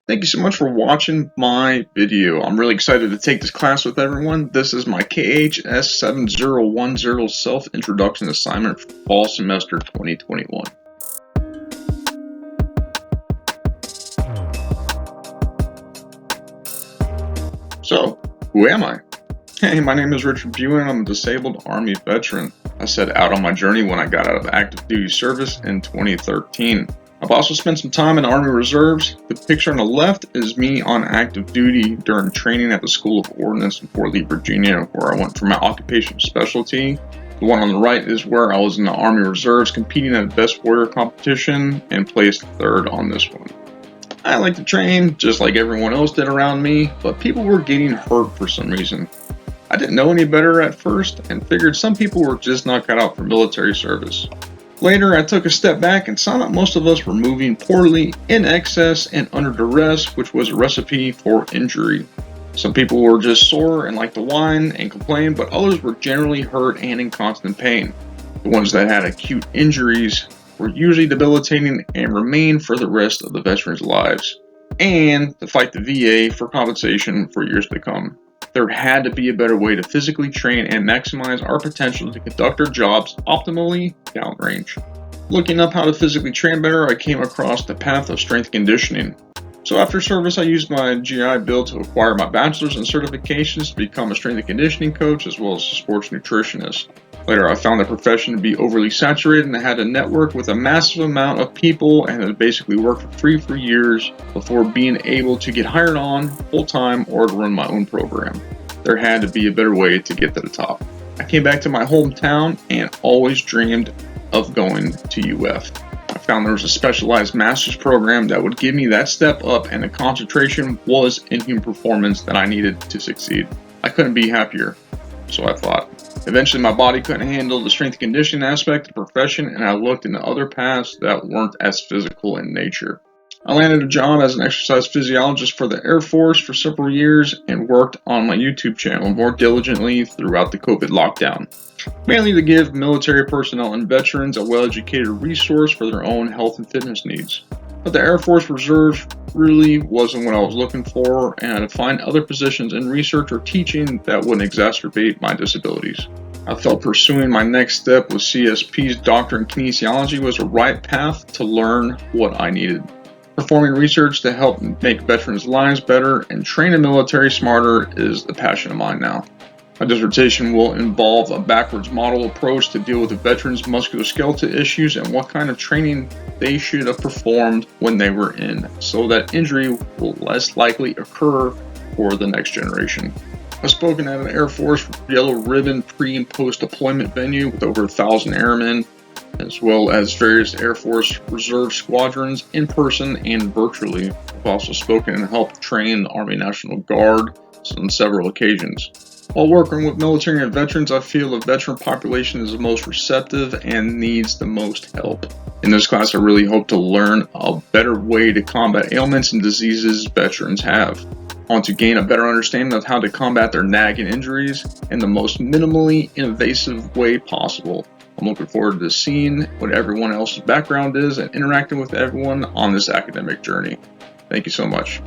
Thank you so much for watching my video. I'm really excited to take this class with everyone. This is my KHS7010 self-introduction assignment for fall semester 2021. So, who am I? Hey, my name is Richard Buin. I'm a disabled Army veteran. I set out on my journey when I got out of active duty service in 2013. I've also spent some time in the Army Reserves. The picture on the left is me on active duty during training at the School of Ordnance in Fort Lee, Virginia, where I went for my occupational specialty. The one on the right is where I was in the Army Reserves competing at a Best Warrior competition and placed third on this one. I like to train just like everyone else did around me, but people were getting hurt for some reason. I didn't know any better at first and figured some people were just not cut out for military service. Later, I took a step back and saw that most of us were moving poorly, in excess, and under duress, which was a recipe for injury. Some people were just sore and liked to whine and complain, but others were generally hurt and in constant pain. The ones that had acute injuries were usually debilitating and remained for the rest of the veterans' lives, and to fight the VA for compensation for years to come. There had to be a better way to physically train and maximize our potential to conduct our jobs optimally downrange. Looking up how to physically train better, I came across the path of strength conditioning. So after service, I used my GI Bill to acquire my bachelor's and certifications to become a strength and conditioning coach as well as a sports nutritionist. Later, I found the profession to be overly saturated and I had to network with a massive amount of people and had basically worked for free for years before being able to get hired on full-time or to run my own program. There had to be a better way to get to the top. I came back to my hometown and always dreamed of going to UF. I found there was a specialized master's program that would give me that step up, and the concentration was in human performance that I needed to succeed. I couldn't be happier, so I thought. Eventually, my body couldn't handle the strength and conditioning aspect of the profession, and I looked into other paths that weren't as physical in nature. I landed a job as an exercise physiologist for the Air Force for several years and worked on my YouTube channel more diligently throughout the COVID lockdown, mainly to give military personnel and veterans a well-educated resource for their own health and fitness needs. But the Air Force Reserve really wasn't what I was looking for, and I had to find other positions in research or teaching that wouldn't exacerbate my disabilities. I felt pursuing my next step with CSP's doctorate in kinesiology was the right path to learn what I needed. Performing research to help make veterans' lives better and train the military smarter is the passion of mine now. My dissertation will involve a backwards model approach to deal with the veterans' musculoskeletal issues and what kind of training they should have performed when they were in, so that injury will less likely occur for the next generation. I've spoken at an Air Force Yellow Ribbon pre- and post-deployment venue with over 1,000 airmen, as well as various Air Force Reserve squadrons in person and virtually. I've also spoken and helped train the Army National Guard on several occasions. While working with military and veterans, I feel the veteran population is the most receptive and needs the most help. In this class, I really hope to learn a better way to combat ailments and diseases veterans have. I want to gain a better understanding of how to combat their nagging injuries in the most minimally invasive way possible. I'm looking forward to seeing what everyone else's background is and interacting with everyone on this academic journey. Thank you so much.